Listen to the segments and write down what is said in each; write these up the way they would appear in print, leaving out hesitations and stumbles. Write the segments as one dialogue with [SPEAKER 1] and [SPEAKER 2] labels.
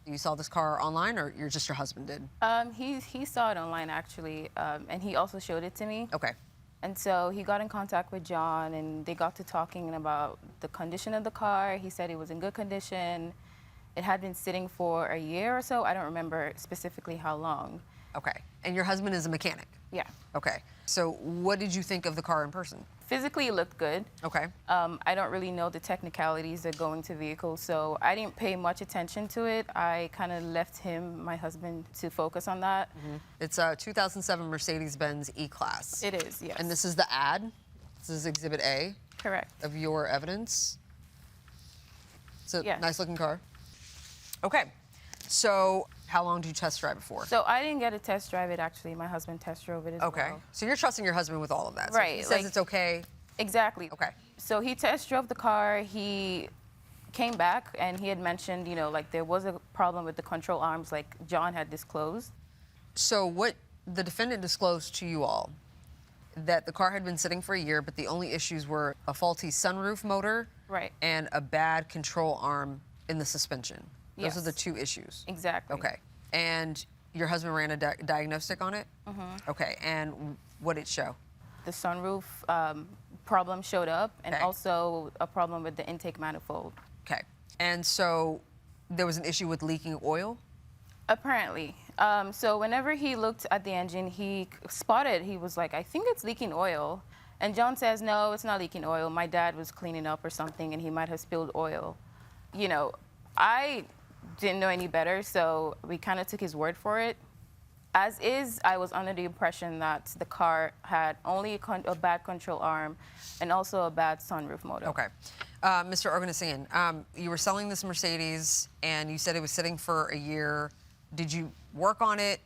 [SPEAKER 1] You saw this car online, or you're just your husband did?
[SPEAKER 2] He saw it online, actually, and he also showed it to me.
[SPEAKER 1] Okay.
[SPEAKER 2] And so he got in contact with John, and they got to talking about the condition of the car. He said it was in good condition. It had been sitting for a year or so. I don't remember specifically how long.
[SPEAKER 1] Okay. And your husband is a mechanic?
[SPEAKER 2] Yeah.
[SPEAKER 1] Okay. So what did you think of the car in person?
[SPEAKER 2] Physically, it looked good.
[SPEAKER 1] Okay.
[SPEAKER 2] I don't really know the technicalities that go into vehicles, so I didn't pay much attention to it. I kind of left him, my husband, to focus on that.
[SPEAKER 1] It's a 2007 Mercedes-Benz E-Class.
[SPEAKER 2] It is, yes.
[SPEAKER 1] And this is the ad. This is Exhibit A.
[SPEAKER 2] Correct.
[SPEAKER 1] Of your evidence. It's a
[SPEAKER 2] Yes.
[SPEAKER 1] nice-looking car. Okay. So how long did you test drive it for?
[SPEAKER 2] So I didn't get to test drive it, actually. My husband test drove it as well.
[SPEAKER 1] Okay. So you're trusting your husband with all of that. So
[SPEAKER 2] Right.
[SPEAKER 1] if he says
[SPEAKER 2] like,
[SPEAKER 1] it's okay.
[SPEAKER 2] Exactly.
[SPEAKER 1] Okay.
[SPEAKER 2] So he test drove the car. He came back, and he had mentioned, you know, like there was a problem with the control arms, like John had disclosed.
[SPEAKER 1] So what the defendant disclosed to you all, that the car had been sitting for a year, but the only issues were a faulty sunroof motor
[SPEAKER 2] Right.
[SPEAKER 1] and a bad control arm in the suspension. Those
[SPEAKER 2] Yes.
[SPEAKER 1] are the two issues.
[SPEAKER 2] Exactly.
[SPEAKER 1] Okay. And your husband ran a diagnostic on it? Okay. And what did it show?
[SPEAKER 2] The sunroof problem showed up, and
[SPEAKER 1] Okay.
[SPEAKER 2] also a problem with the intake manifold.
[SPEAKER 1] Okay. And so there was an issue with leaking oil?
[SPEAKER 2] Apparently. So whenever he looked at the engine, he spotted, he was like, I think it's leaking oil. And John says, no, it's not leaking oil. My dad was cleaning up or something, and he might have spilled oil. You know, I didn't know any better, so we kind of took his word for it. As is, I was under the impression that the car had only a bad control arm and also a bad sunroof motor.
[SPEAKER 1] Okay. Mr. Ogannes, you were selling this Mercedes, and you said it was sitting for a year. Did you work on it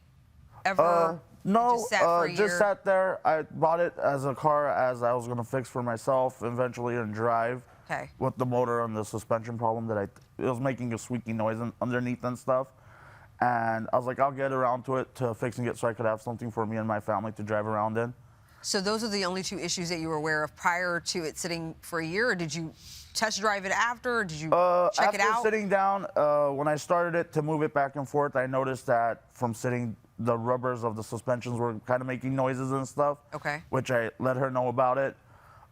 [SPEAKER 1] ever?
[SPEAKER 3] No,
[SPEAKER 1] Just sat for a
[SPEAKER 3] just
[SPEAKER 1] year?
[SPEAKER 3] sat there. I bought it as a car as I was going to fix for myself eventually and drive.
[SPEAKER 1] Okay.
[SPEAKER 3] With the motor and the suspension problem that it was making a squeaky noise underneath and stuff. And I was like, I'll get around to it, to fixing it so I could have something for me and my family to drive around in.
[SPEAKER 1] So those are the only two issues that you were aware of prior to it sitting for a year, or did you test drive it after, or did you check it out?
[SPEAKER 3] After sitting down, when I started it to move it back and forth, I noticed that from sitting, the rubbers of the suspensions were kind of making noises and stuff.
[SPEAKER 1] Okay.
[SPEAKER 3] Which I let her know about it.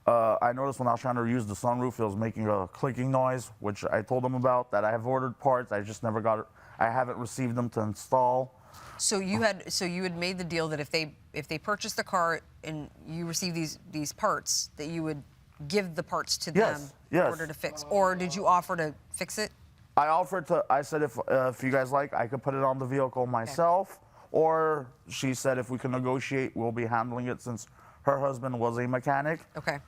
[SPEAKER 3] I noticed when I was trying to use the sunroof, it was making a clicking noise, which I told them about, that I have ordered parts, I just never got it. I haven't received them to install.
[SPEAKER 1] So you had made the deal that if they purchased the car and you received these parts, that you would give the parts to them in order to fix, or did you offer to fix it?
[SPEAKER 3] I offered to. I said if you guys like, I could put it on the vehicle myself, or she said if we can negotiate, we'll be handling it since her husband was a mechanic.
[SPEAKER 1] Okay.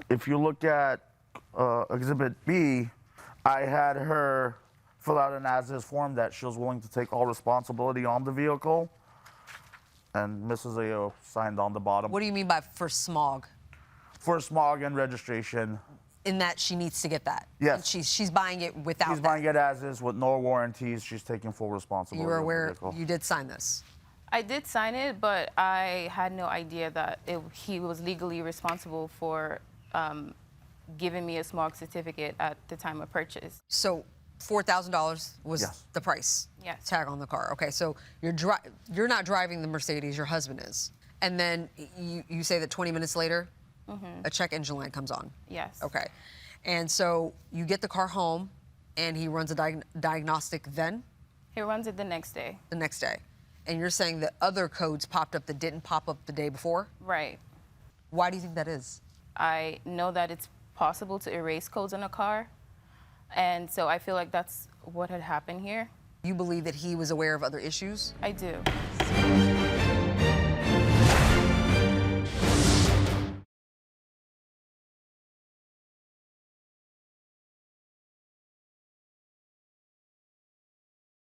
[SPEAKER 3] If you look at Exhibit B, I had her fill out an as-is form that she was willing to take all responsibility on the vehicle, and Mrs. AO signed on the bottom.
[SPEAKER 1] What do you mean by for Smog?
[SPEAKER 3] For smog and registration.
[SPEAKER 1] In that she needs to get that.
[SPEAKER 3] Yes.
[SPEAKER 1] And she's buying it without
[SPEAKER 3] She's buying it as is with no warranties. She's taking full responsibility.
[SPEAKER 1] You were
[SPEAKER 3] of the
[SPEAKER 1] aware
[SPEAKER 3] vehicle.
[SPEAKER 1] you did sign this?
[SPEAKER 2] I did sign it, but I had no idea that he was legally responsible for giving me a Smog certificate at the time of purchase.
[SPEAKER 1] So $4,000 was
[SPEAKER 3] Yes.
[SPEAKER 1] the price
[SPEAKER 2] Yes.
[SPEAKER 1] tag on the car. Okay, so you're not driving the Mercedes, your husband is. And then you say that 20 minutes later, a check engine light comes on.
[SPEAKER 2] Yes.
[SPEAKER 1] Okay. And so you get the car home, and he runs a diagnostic then?
[SPEAKER 2] He runs it the next day.
[SPEAKER 1] The next day. And you're saying that other codes popped up that didn't pop up the day before?
[SPEAKER 2] Right.
[SPEAKER 1] Why do you think that is?
[SPEAKER 2] I know that it's possible to erase codes on a car, and so I feel like that's what had happened here.
[SPEAKER 1] You believe that he was aware of other issues?
[SPEAKER 2] I do.